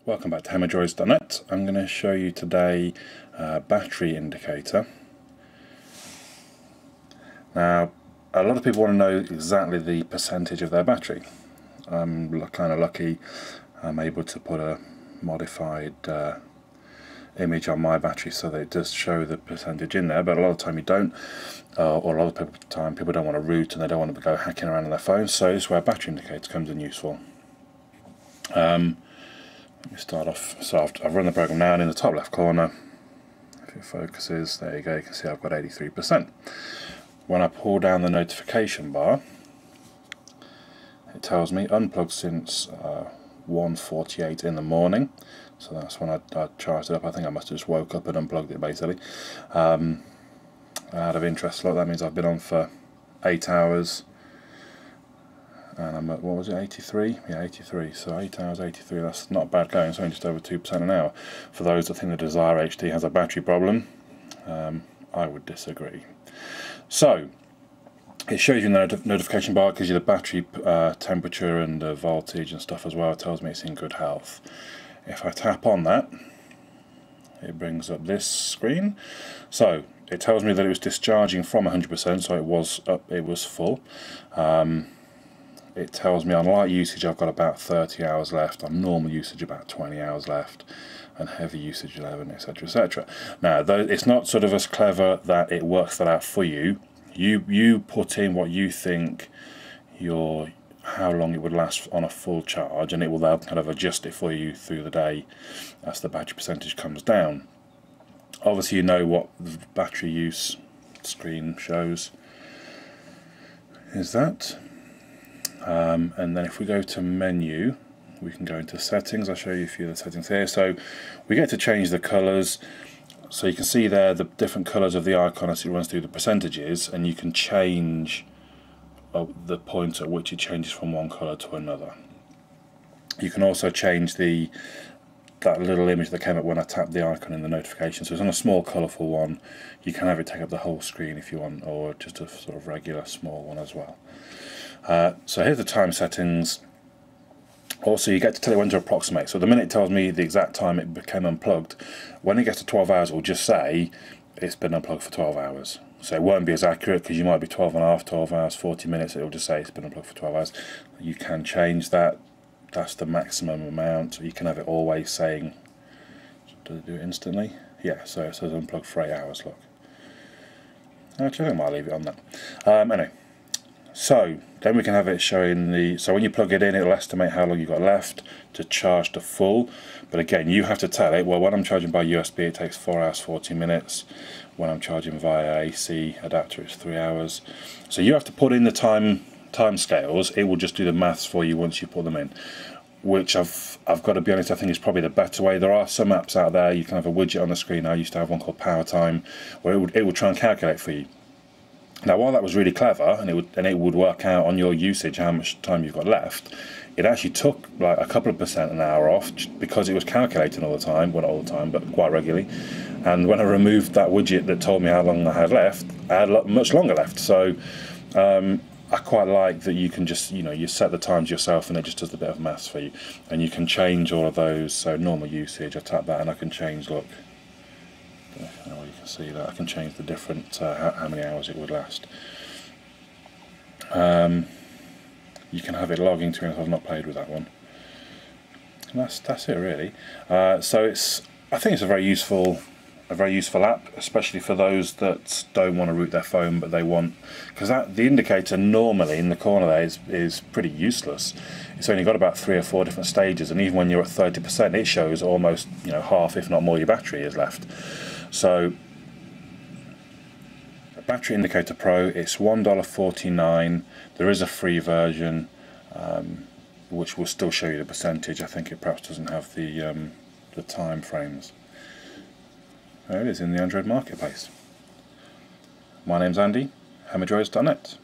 Welcome back to HammerdDroids.net. I'm going to show you today a battery indicator. Now, a lot of people want to know exactly the percentage of their battery. I'm kind of lucky. I'm able to put a modified image on my battery so that it does show the percentage in there, but a lot of the time you don't, or a lot of the time people don't want to root and they don't want to go hacking around on their phone, so this is where a battery indicator comes in useful. Let me start off. So I've run the program now, and in the top left corner, if it focuses, there you go, you can see I've got 83%. When I pull down the notification bar, it tells me unplugged since 1:48 in the morning. So that's when I charged it up. I think I must have just woke up and unplugged it basically. Out of interest, look, that means I've been on for 8 hours. And I'm at, what was it, 83? Yeah, 83. So 8 hours, 83, that's not bad going. It's only just over 2% an hour. For those that think the Desire HD has a battery problem, I would disagree. So, it shows you in the notification bar, gives you the battery temperature and the voltage and stuff as well. It tells me it's in good health. If I tap on that, it brings up this screen. So, it tells me that it was discharging from 100%, so it was up, it was full. It tells me on light usage I've got about 30 hours left, on normal usage about 20 hours left, and heavy usage 11, etc, etc. Now, though it's not sort of as clever that it works that out for you. You put in what you think how long it would last on a full charge, and it will then kind of adjust it for you through the day as the battery percentage comes down. Obviously, you know what the battery use screen shows is that. And then if we go to menu, we can go into settings. I'll show you a few of the settings here. So we get to change the colours. So you can see there the different colours of the icon as it runs through the percentages, and you can change the point at which it changes from one colour to another. You can also change that little image that came up when I tapped the icon in the notification. So it's on a small colourful one. You can have it take up the whole screen if you want, or just a sort of regular small one as well. So here's the time settings. Also, you get to tell it when to approximate. So the minute it tells me the exact time it became unplugged, when it gets to 12 hours, it will just say it's been unplugged for 12 hours. So it won't be as accurate, because you might be 12 and a half, 12 hours, 40 minutes. It will just say it's been unplugged for 12 hours. You can change that. That's the maximum amount. You can have it always saying, does it do it instantly? Yeah, so it says unplugged for 8 hours, look. Actually, I might leave it on that. Anyway. So then we can have it showing so when you plug it in, it'll estimate how long you've got left to charge to full. But again, you have to tell it, well, when I'm charging by USB it takes 4 hours 40 minutes. When I'm charging via AC adapter it's 3 hours. So you have to put in the time scales. It will just do the maths for you once you put them in, which I've got to be honest, I think is probably the better way. There are some apps out there, you can have a widget on the screen. I used to have one called PowerTime, where it would try and calculate for you. Now, while that was really clever, and it would work out on your usage how much time you've got left, it actually took like a couple of percent an hour off, because it was calculating all the time. Well, not all the time, but quite regularly. And when I removed that widget that told me how long I had left, I had much longer left. So I quite like that you can just, you set the times yourself, and it just does a bit of maths for you. And you can change all of those. So normal usage, I tap that, and I can change, look. You can see that I can change the different how many hours it would last. You can have it logging to it. I've not played with that one. And that's it really. So I think it's a very useful app, especially for those that don't want to root their phone, but they want, because the indicator normally in the corner there is pretty useless. It's only got about 3 or 4 different stages, and even when you're at 30%, it shows almost half, if not more, your battery is left. So, a Battery Indicator Pro, it's $1.49. There is a free version, which will still show you the percentage. I think it perhaps doesn't have the time frames. There it is in the Android marketplace. My name's Andy, HammerdDroids.net.